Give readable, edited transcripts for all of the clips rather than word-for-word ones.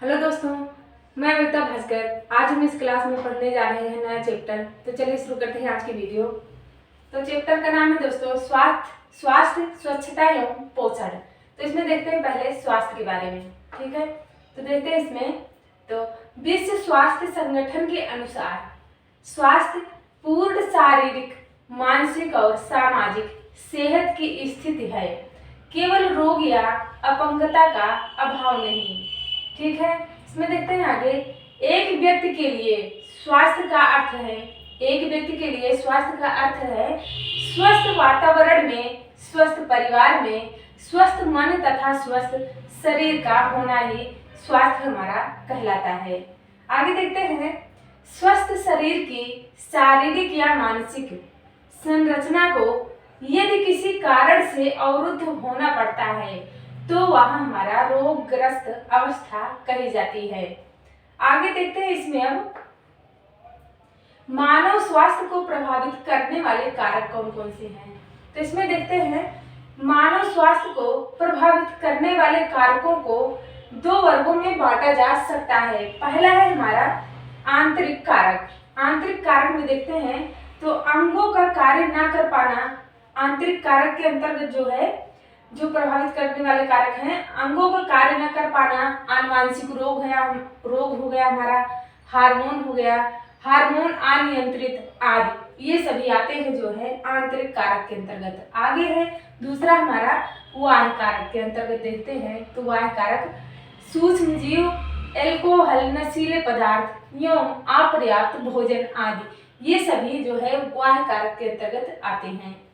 Hello दोस्तों, मैं अमिता भास्कर। आज हम इस क्लास में पढ़ने जा रहे हैं नया चैप्टर। तो चलिए शुरू करते हैं आज की वीडियो। तो चैप्टर का नाम है दोस्तों स्वास्थ्य, स्वच्छता एवं पोषण। तो इसमें देखते हैं पहले स्वास्थ्य के बारे में। ठीक है, तो देखते हैं इसमें। तो विश्व स्वास्थ्य संगठन के अनुसार स्वास्थ्य पूर्ण शारीरिक, मानसिक और सामाजिक सेहत की स्थिति है, केवल रोग या अपंगता का अभाव नहीं। ठीक है, इसमें देखते हैं आगे। एक व्यक्ति के लिए स्वास्थ्य का अर्थ है स्वस्थ वातावरण में, स्वस्थ परिवार में, स्वस्थ मन तथा स्वस्थ शरीर का होना ही स्वास्थ्य हमारा कहलाता है। आगे देखते हैं। स्वस्थ शरीर की शारीरिक या मानसिक संरचना को यदि किसी कारण से अवरुद्ध होना पड़ता है तो वह हमारा रोगग्रस्त अवस्था कही जाती है। आगे देखते हैं इसमें अब मानव स्वास्थ्य को प्रभावित करने वाले कारक कौन कौन से हैं। तो इसमें देखते हैं मानव स्वास्थ्य को प्रभावित करने वाले कारकों को दो वर्गों में बांटा जा सकता है। पहला है हमारा आंतरिक कारक। आंतरिक कारक में देखते हैं तो अंगों का कार्य न कर पाना आंतरिक कारक के अंतर्गत जो प्रभावित करने वाले कारक हैं। अंगों का कार्य न कर पाना, आनुवांशिक रोग हो गया हमारा, हार्मोन हो गया, हार्मोन अनियंत्रित आदि, ये सभी आते हैं जो है आंतरिक कारक के अंतर्गत। आगे है दूसरा हमारा बाह्य कारक के अंतर्गत देखते हैं। तो बाह्य कारक सूक्ष्म जीव, एल्कोहल, नशीले पदार्थ एवं अपर्याप्त भोजन आदि, ये सभी जो है बाह्य कारक के अंतर्गत आते हैं।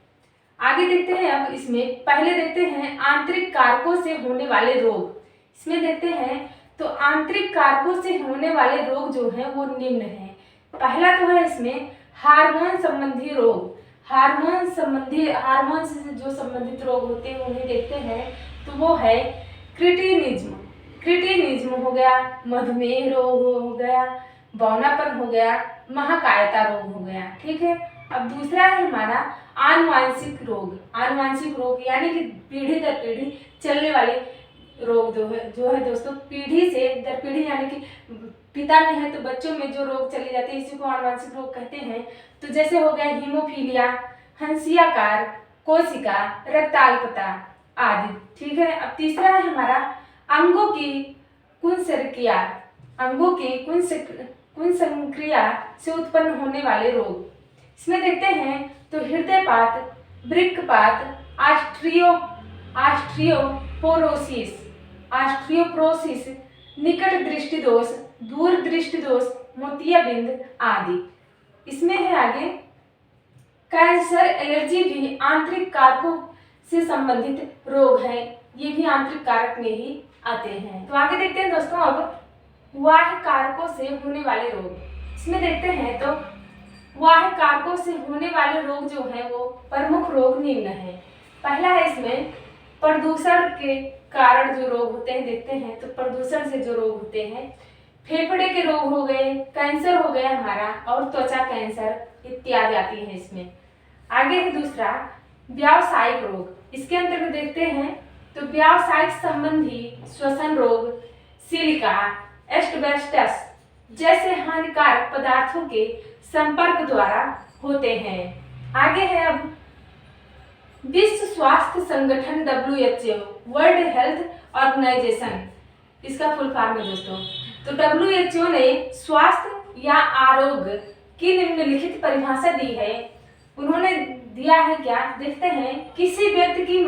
आगे देखते हैं अब इसमें पहले देखते हैं आंतरिक कारकों से होने वाले रोग। इसमें देखते हैं तो आंतरिक कारकों से होने वाले रोग जो हैं वो निम्न हैं। पहला तो है इसमें हार्मोन संबंधी रोग। हार्मोन से जो संबंधित रोग होते हैं उन्हें देखते हैं। तो वो है क्रिटिनिज्म हो गया, मधुमेह रोग हो गया, बौनापन हो गया, महाकायता रोग हो गया। ठीक है, अब दूसरा है हमारा आनुवांशिक रोग यानी कि पीढ़ी दर पीढ़ी चलने वाले रोग जो है दोस्तों, पीढ़ी से दर पीढ़ी यानी कि पिता में है तो बच्चों में जो रोग चले जाते हैं इसी को आनुवांशिक रोग कहते हैं। तो जैसे हो गया हीमोफीलिया, हंसियाकार कोशिका, रक्ताल्पता आदि। ठीक है, अब तीसरा है हमारा अंगों की कुंसंक्रिया से उत्पन्न होने वाले रोग। इसमें देखते हैं तो हृदयपात, वृक्कपात, ऑस्टियोपोरोसिस, निकट दृष्टि दोष, दूर दृष्टि दोष, मोतियाबिंद आदि। इसमें है आगे कैंसर, एलर्जी भी आंतरिक कारकों से संबंधित रोग है। ये भी आंतरिक कारक में ही आते हैं। तो आगे देखते हैं दोस्तों अब बाह्य कारकों से होने वाले रोग। इसमें देखते हैं तो बाह्य कारकों से होने वाले रोग जो है वो प्रमुख रोग निम्न है। पहला है इसमें प्रदूषण के कारण जो रोग होते हैं देखते हैं। तो प्रदूषण से जो रोग होते हैं, फेफड़े के रोग हो गए, कैंसर हो गया हमारा, और त्वचा कैंसर इत्यादि आती है इसमें। आगे है दूसरा व्यावसायिक रोग। इसके अंतर्गत देखते हैं तो व्यावसायिक संबंधी श्वसन रोग, सिलिका, एस्बेस्टस जैसे हानिकारक पदार्थों के संपर्क द्वारा होते हैं। आगे है अब विश्व स्वास्थ्य संगठन WHO, वर्ल्ड हेल्थ ऑर्गेनाइजेशन, इसका फुल फॉर्म है दोस्तों। तो WHO ने स्वास्थ्य या आरोग्य की निम्नलिखित परिभाषा दी है। उन्होंने दिया है क्या, देखते हैं किसी व्यक्ति की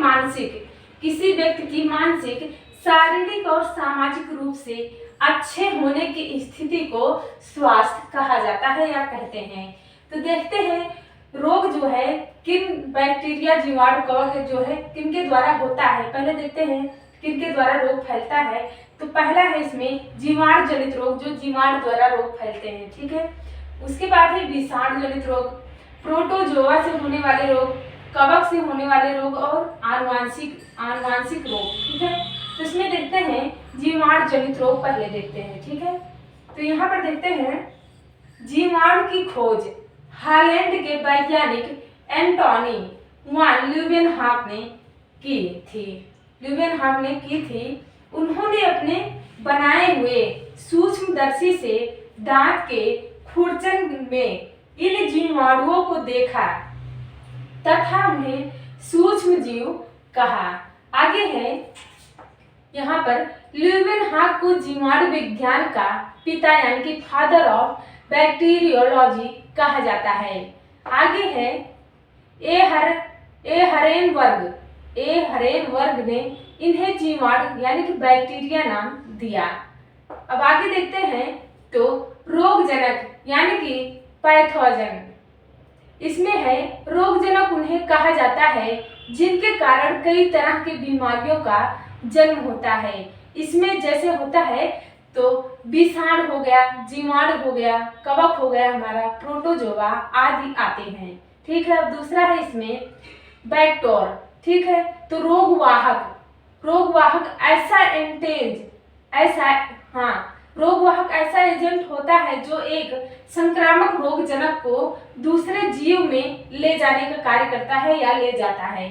मानसिक, शारीरिक और सामाजिक रूप से अच्छे होने की स्थिति को स्वास्थ्य कहा जाता है या कहते हैं। तो देखते हैं रोग जो है किन बैक्टीरिया, जीवाणु, कवक जो है किनके द्वारा होता है। पहले देखते हैं किनके द्वारा रोग फैलता है। तो पहला है इसमें जीवाणु जनित रोग, जो जीवाणु द्वारा रोग फैलते हैं। ठीक है, उसके बाद है विषाणु जनित रोग, प्रोटोजोआ से होने वाले रोग, कवक से होने वाले रोग और आनुवांशिक रोग। ठीक है, तो इसमें देखते हैं जीवाणु जनित रोग पहले देखते हैं। ठीक है, तो यहाँ पर देखते हैं जीवाणु की खोज हालैंड के वैज्ञानिक एंटोनी वान ल्यूवेनहॉफ ने की थी। उन्होंने अपने बनाए हुए सूक्ष्मदर्शी से दांत के खुरचन में इन जीवाणुओं को देखा तथा उन्हें सूक्ष्म जीव कहा। आगे है यहाँ पर ल्यूवेनहॉक को जीवाणु विज्ञान का पिता यानी कि फादर ऑफ बैक्टीरियोलॉजी कहा जाता है। आगे है ए हरेनबर्ग ने इन्हें जीवाणु यानी कि बैक्टीरिया नाम दिया। अब आगे देखते हैं तो रोगजनक यानी कि पैथोजन, इसमें है रोगजनक उन्हें कहा जाता है जिनके कारण कई तरह की बीमारियों का जन्म होता है। इसमें जैसे होता है तो विषाणु हो गया, जीवाणु हो गया, कवक हो गया, हमारा प्रोटोजोआ आदि आते हैं। ठीक है। अब दूसरा है इसमें बैक्टोर। ठीक है। तो रोगवाहक रोगवाहक ऐसा एजेंट होता है जो एक संक्रामक रोगजनक को दूसरे जीव में ले जाने का कार्य करता है या ले जाता है।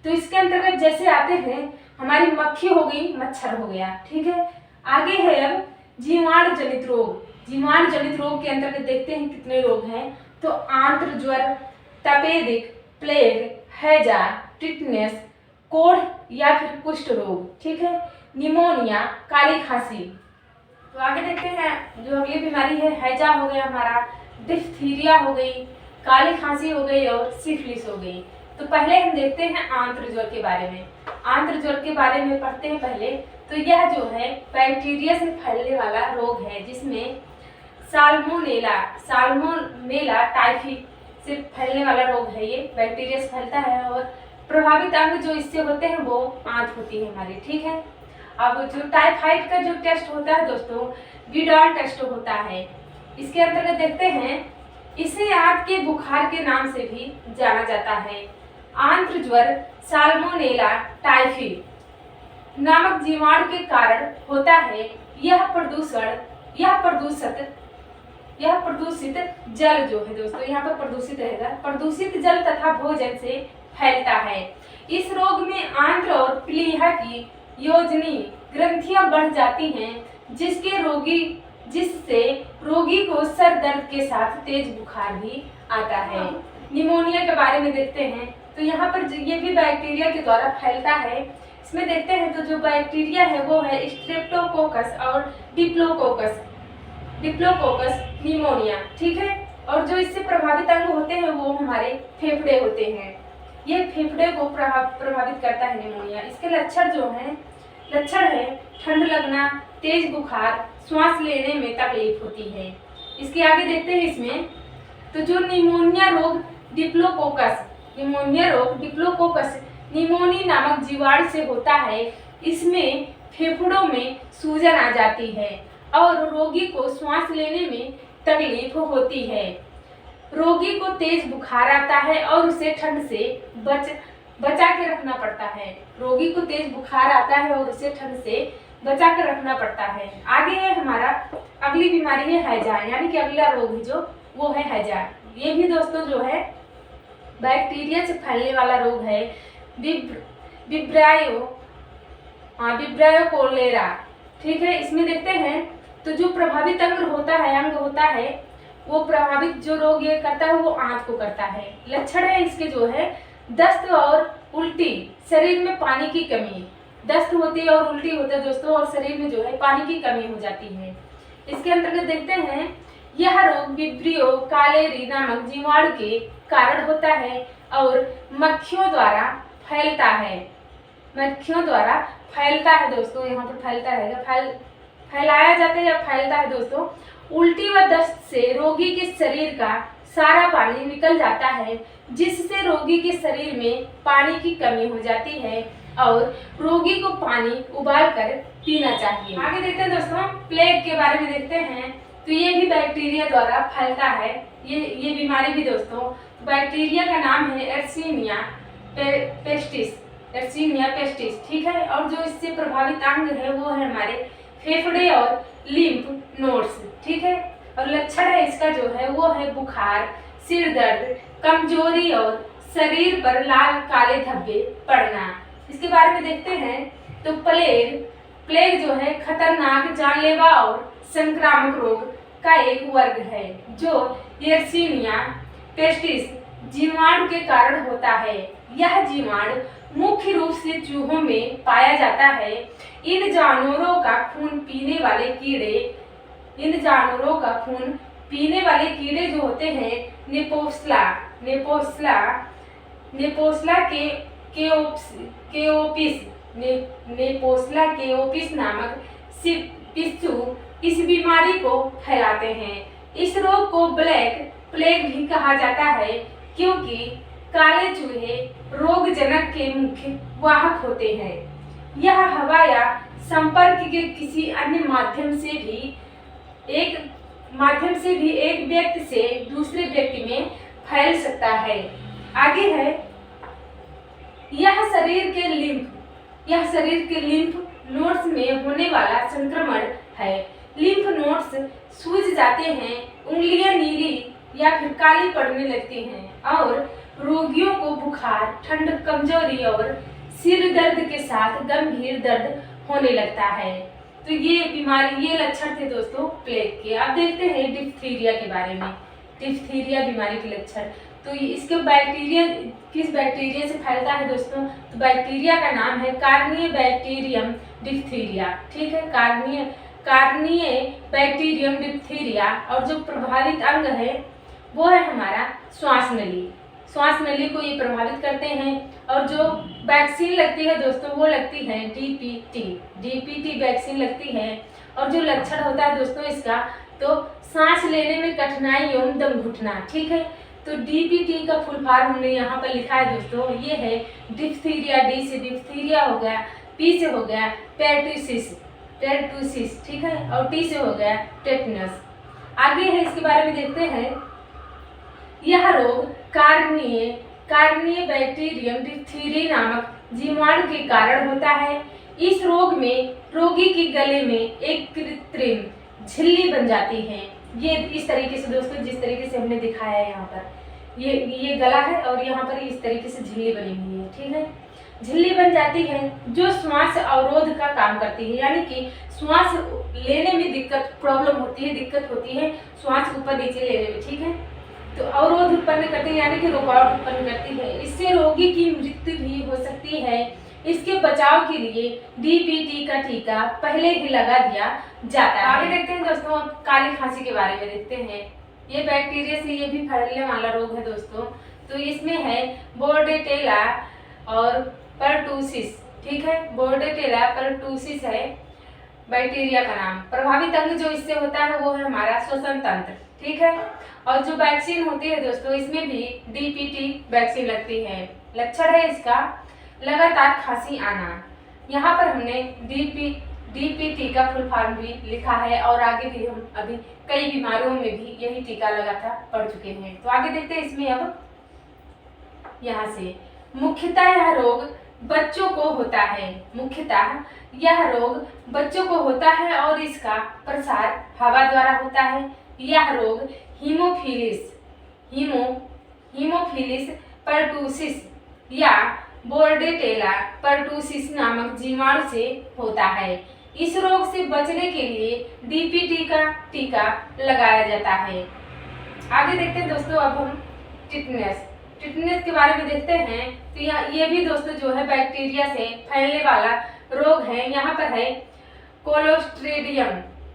तो इसके अंतर्गत जैसे आते हैं हमारी मक्खी हो गई, मच्छर हो गया। ठीक है। आगे है अब जीवाणु जनित रोग। जीवाणु जनित रोग के अंतर्गत देखते हैं कितने रोग हैं। तो आंत्र ज्वर, तपेदिक, प्लेग, हैजा, टिटनेस, कोढ़ या फिर कुष्ठ रोग। ठीक है। निमोनिया, काली खांसी। तो आगे देखते हैं जो अगली बीमारी है हैजा हो गया हमारा, डिफ्थीरिया हो गई, काली खांसी हो गई और सिफिलिस हो गई। तो पहले हम देखते हैं आंत्र ज्वर के बारे में। आंत्र ज्वर के बारे में पढ़ते हैं पहले। तो यह जो है बैक्टीरिया से फैलने वाला रोग है जिसमें साल्मोनेला टाइफी से फैलने वाला रोग है। ये बैक्टीरिया से फैलता है और प्रभावित अंग जो इससे होते हैं वो आंत होती है हमारी। ठीक है। अब जो टाइफाइड का जो टेस्ट होता है दोस्तों, विडाल टेस्ट होता है। इसके अंतर्गत देखते हैं इसे आंत के बुखार के नाम से भी जाना जाता है। आंत्र ज्वर साल्मोनेला टाइफी नामक जीवाणु के कारण होता है। यह प्रदूषित जल जो है दोस्तों, यहाँ पर प्रदूषित रहेगा, प्रदूषित जल तथा भोजन से फैलता है। इस रोग में आंत्र और प्लीहा की योजनी ग्रंथियां बढ़ जाती हैं जिससे रोगी को सर दर्द के साथ तेज बुखार भी आता है। निमोनिया के बारे में देखते हैं। तो यहाँ पर ये भी बैक्टीरिया के द्वारा फैलता है। इसमें देखते हैं तो जो बैक्टीरिया है वो है स्ट्रेप्टोकोकस और डिप्लोकोकस निमोनिया। ठीक है। और जो इससे प्रभावित अंग होते हैं वो हमारे फेफड़े होते हैं। ये फेफड़े को प्रभावित करता है निमोनिया। इसके लक्षण है ठंड लगना, तेज बुखार, श्वास लेने में तकलीफ होती है। इसके आगे देखते हैं इसमें तो जो निमोनिया रोग डिप्लोकोकस निमोनी नामक जीवाणु से होता है। इसमें फेफड़ों में सूजन आ जाती है और रोगी को श्वास लेने में तकलीफ होती है। रोगी को तेज बुखार आता है और उसे ठंड से बचा के रखना पड़ता है। रोगी को तेज बुखार आता है और उसे ठंड से बचा कर रखना पड़ता है। आगे है हमारा अगली बीमारी है हैजा, यानी कि अगला रोग है जो वो है हैजा। ये भी दोस्तों जो है बैक्टीरिया से फैलने वाला रोग है। विब्रायो कोलेरा। ठीक है। इसमें देखते हैं तो जो प्रभावित अंग होता है वो प्रभावित जो रोग ये करता है वो आंत को करता है। लक्षण है इसके जो है दस्त और उल्टी, शरीर में पानी की कमी। दस्त होती है और उल्टी होता है दोस्तों और शरीर में जो है पानी की कमी हो जाती है। इसके अंतर्गत देखते हैं यह रोग विब्रियो कालेरी नामक जीवाणु के कारण होता है और मक्खियों द्वारा फैलता है। दोस्तों, यहाँ पर फैलता रहेगा, फैलाया जाता है या फैलता है दोस्तों। उल्टी व दस्त से रोगी के शरीर का सारा पानी निकल जाता है जिससे रोगी के शरीर में पानी की कमी हो जाती है और रोगी को पानी उबाल कर पीना चाहिए। आगे देखते हैं दोस्तों प्लेग के बारे में देखते हैं। तो ये भी बैक्टीरिया द्वारा फैलता है। ये बीमारी भी दोस्तों बैक्टीरिया का नाम है एर्सिनिया पेस्टिस। ठीक है। और जो इससे प्रभावित अंग है वो है हमारे फेफड़े और लिम्फ नोड्स। ठीक है। और लक्षण है इसका जो है वो है बुखार, सिर दर्द, कमजोरी और शरीर पर लाल काले धब्बे पड़ना। इसके बारे में देखते हैं तो प्लेग जो है खतरनाक, जानलेवा और संक्रामक रोग का एक वर्ग है जो यर्सीनिया पेस्टिस जीवाणु के कारण होता है। यह जीवाणु मुख्य रूप से चूहों में पाया जाता है। इन जानवरों का खून पीने वाले जो होते हैं नेपोस्ला केओपिस नामक पिस्सू इस बीमारी को फैलाते हैं। इस रोग को ब्लैक प्लेग भी कहा जाता है क्योंकि काले चूहे रोगजनक के मुख्य वाहक होते हैं। यह हवा या संपर्क के किसी अन्य माध्यम से भी एक व्यक्ति से दूसरे व्यक्ति में फैल सकता है। आगे है यह शरीर के लिम्फ नोड्स में होने वाला संक्रमण है। लिम्फ नोड्स सूज जाते हैं, उंगलियां नीली या फिर काली पड़ने लगती हैं और रोगियों को बुखार, ठंड, कमजोरी और सिर दर्द के साथ गंभीर दर्द होने लगता है। तो ये लक्षण थे दोस्तों प्लेग के। अब देखते हैं डिप्थीरिया के बारे में। डिप्थीरिया बीमारी के लक्षण। तो इसके किस बैक्टीरिया से फैलता है दोस्तों? तो बैक्टीरिया का नाम है कार्निया बैक्टीरियम डिप्थीरिया। ठीक है, कार्निया बैक्टीरियम डिप्थीरिया। और जो प्रभावित अंग है वो है हमारा श्वास नली को ये प्रभावित करते हैं। और जो वैक्सीन लगती है दोस्तों वो लगती है डीपीटी वैक्सीन लगती है। और जो लक्षण होता है दोस्तों इसका, तो सांस लेने में कठिनाई एवं दम घुटना। ठीक है, तो डीपीटी का फुल फॉर्म हमने यहाँ पर लिखा है दोस्तों, ये है डिप्थीरिया। डी से डिप्थीरिया हो गया, पी से हो गया पेर्टुसिस, ठीक है, और टी से हो गया टेटनस। आगे है इसके बारे में देखते हैं। यह रोग कार्निया बैक्टीरियम डिप्थीरिया नामक जीवाणु के कारण होता है। इस रोग में रोगी के गले में एक कृत्रिम झिल्ली बन जाती है। ये इस तरीके से दोस्तों, जिस तरीके से हमने दिखाया है यहाँ पर, ये गला है और यहाँ पर इस तरीके से झिल्ली बनी हुई है। ठीक है, झिल्ली बन जाती है जो श्वास अवरोध का काम करती है, यानी कि श्वास लेने में प्रॉब्लम होती है श्वास ऊपर नीचे लेने में। ठीक है, तो अवरोध उत्पन्न करती है, यानी कि रुकावट उत्पन्न करती है। इससे रोगी की मृत्यु भी हो सकती है। इसके बचाव के लिए डीपीटी का टीका पहले ही लगा दिया जाता है। आगे देखते हैं दोस्तों, काली खांसी के बारे में देखते हैं। ये बैक्टीरिया से ये भी फैलने वाला रोग है दोस्तों। तो इसमें है बोर्डेटेला और परटूसिस। ठीक है, बोर्डेटेला परटूसिस है बैक्टीरिया का नाम। प्रभावित अंग जो इससे होता है वो है हमारा श्वसन तंत्र। ठीक है, और जो वैक्सीन होती है दोस्तों इसमें भी डीपीटी वैक्सीन लगती है। लक्षण है इसका लगातार खांसी आना। यहाँ पर हमने डीपीटी का फुल फॉर्म भी लिखा है और आगे भी हम अभी कई बीमारियों में भी यही टीका लगातार पढ़ चुके हैं। तो आगे देखते हैं इसमें। अब यहाँ से मुख्यतः यह रोग बच्चों को होता है और इसका प्रसार हवा द्वारा होता है। यह रोग हीमोफिलिस परटूसिस या बोर्डेटेला परटूसिस नामक जीवाणु से होता है। इस रोग से बचने के लिए डीपीटी का टीका लगाया जाता है। आगे देखते हैं दोस्तों, अब हम टिटनेस के बारे में देखते हैं। तो ये भी दोस्तों जो है बैक्टीरिया से फैलने वाला रोग है। यहाँ पर है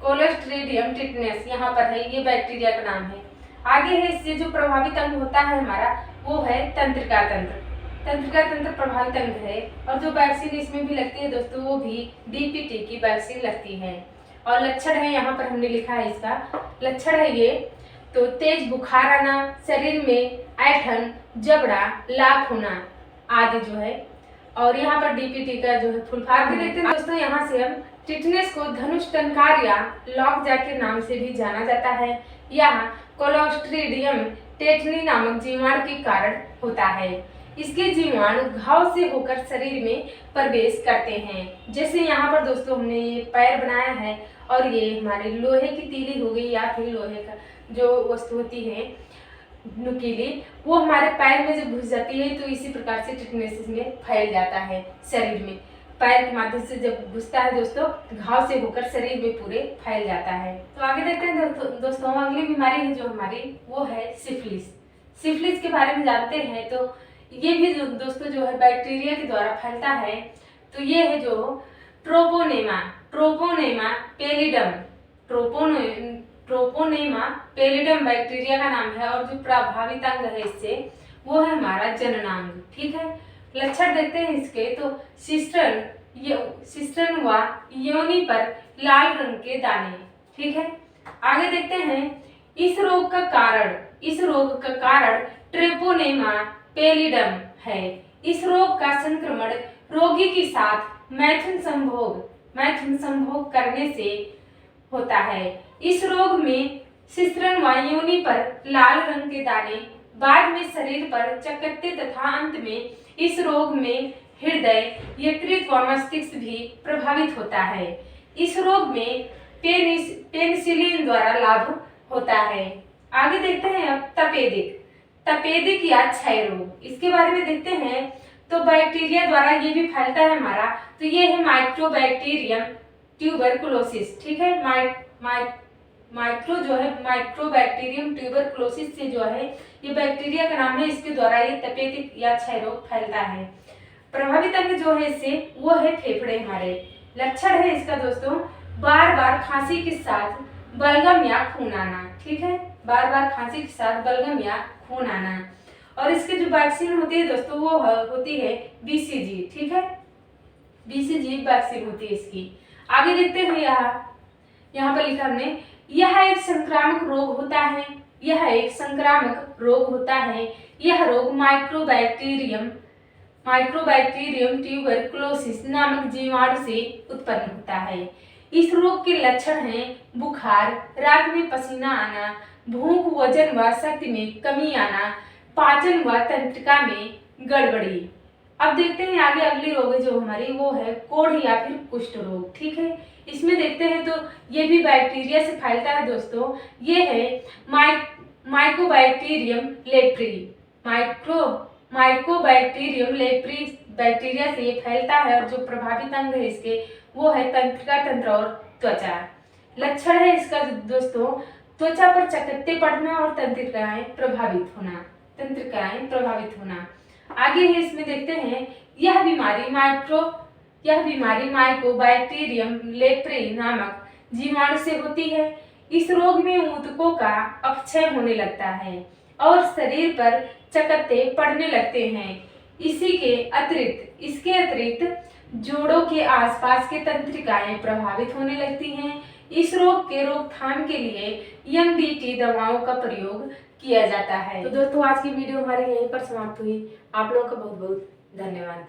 कोलोस्ट्रीडियम टिटनेस, यहाँ पर है, ये बैक्टीरिया का नाम है। आगे है इससे जो प्रभावित अंग होता है हमारा वो है तंत्रिका तंत्र प्रभावित अंग है। और जो वैक्सीन इसमें भी लगती है दोस्तों वो भी डीपीटी की वैक्सीन लगती है। और लक्षण है यहाँ पर हमने लिखा है, इसका लक्षण है ये, तो तेज बुखार आना, शरीर में ऐंठन, जबड़ा, लाख होना आदि जो है। और यहाँ पर डीपीटी का जो है फुल फॉर्म देखते हैं दोस्तों। यहाँ से हम टिटनेस को धनुष टंकार या लॉकजैक के नाम से भी जाना जाता है। यहाँ कोलोस्ट्रीडियम टेटनी नामक जीवाणु के कारण होता है। इसके जीवाणु घाव से होकर शरीर में प्रवेश करते हैं। जैसे यहाँ पर दोस्तों हमने ये पैर बनाया है और ये हमारे लोहे की तीली हो गई या फिर लोहे का जो वस्तु होती है नुकीली, वो हमारे पैर में जब घुस जाती है तो इसी प्रकार से टिटनेस में फैल जाता है शरीर में। पैर के माध्यम से जब घुसता है दोस्तों, घाव से होकर शरीर में पूरे फैल जाता है। तो आगे देखते हैं दोस्तों, अगली बीमारी है जो हमारी, वो है सिफिलिस। सिफिलिस के बारे में जानते हैं। तो ये भी दोस्तों जो है बैक्टीरिया के द्वारा फैलता है। तो ये है जो ट्रोपोनेमा पेलिडम, ट्रोपोनेमा पेलिडम बैक्टीरिया का नाम है, और जो प्रभावित अंग है इससे वो है हमारा जननांग। ठीक है, लक्षण देखते हैं इसके। तो सिस्टर्न व योनि पर लाल रंग के दाने। ठीक है, आगे देखते हैं इस रोग का कारण ट्रेपोनेमा पेलिडम है। इस रोग का संक्रमण रोगी के साथ मैथुन संभोग करने से होता है। इस रोग में सिस्टर्न व योनि पर लाल रंग के दाने, बाद में शरीर पर चकत्ते तथा अंत में इस रोग में हृदय, यकृत व मस्तिष्क भी प्रभावित होता है। इस रोग में पेनिसिलिन द्वारा लाभ होता है। आगे देखते हैं अब तपेदिक या क्षय रोग। इसके बारे में देखते हैं। तो बैक्टीरिया द्वारा ये भी फैलता है हमारा। तो ये है माइक्रोबैक्टीरियम ट्यूबरकुलोसिस। ठीक है, माइक्रोबैक्टीरियम ट्यूबरकुलोसिस से जो है, ये बैक्टीरिया का नाम है, इसके द्वारा ये तपेदिक या क्षय रोग फैलता है। प्रभावित अंग जो है इससे, वो है फेफड़े हमारे। लक्षण है इसका दोस्तों, बार बार खांसी के साथ बलगम या खून आना। ठीक है, बार बार खांसी के साथ बलगम या खून आना। और इसके जो वैक्सीन होती है दोस्तों, वो होती है BCG। ठीक है, BCG वैक्सीन होती है इसकी। आगे देखते हैं, यहाँ पर लिखा हमने, यह एक संक्रामक रोग होता है। यह रोग माइक्रोबैक्टीरियम ट्यूबरकुलोसिस नामक जीवाणु से उत्पन्न होता है। इस रोग के लक्षण हैं बुखार, रात में पसीना आना, भूख, वजन व शक्ति में कमी आना, पाचन व तंत्रिका में गड़बड़ी। अब देखते हैं आगे अगली रोग है जो हमारी, वो है कोढ़ या फिर कुष्ठ रोग। ठीक है, इसमें देखते हैं तो ये भी बैक्टीरिया से फैलता है दोस्तों। ये है माइकोबैक्टीरियम लेप्री बैक्टीरिया से ये फैलता है। और जो प्रभावित अंग है इसके, वो है तंत्रिका तंत्र और त्वचा। लक्षण है इसका दोस्तों, त्वचा पर चकत्ते पड़ना और तंत्रिकाएं प्रभावित होना। आगे है इसमें देखते हैं, यह बीमारी माइकोबैक्टीरियम लेप्री नामक जीवाणु से होती है। इस रोग में ऊतकों का अपक्षय होने लगता है और शरीर पर चकत्ते पड़ने लगते हैं। इसके अतिरिक्त जोड़ों के आसपास के तंत्रिकाएं प्रभावित होने लगती हैं। इस रोग के रोकथाम के लिए MDT दवाओं का प्रयोग किया जाता है। तो दोस्तों, आज की वीडियो हमारी यहीं पर समाप्त हुई। आप लोगों का बहुत बहुत धन्यवाद।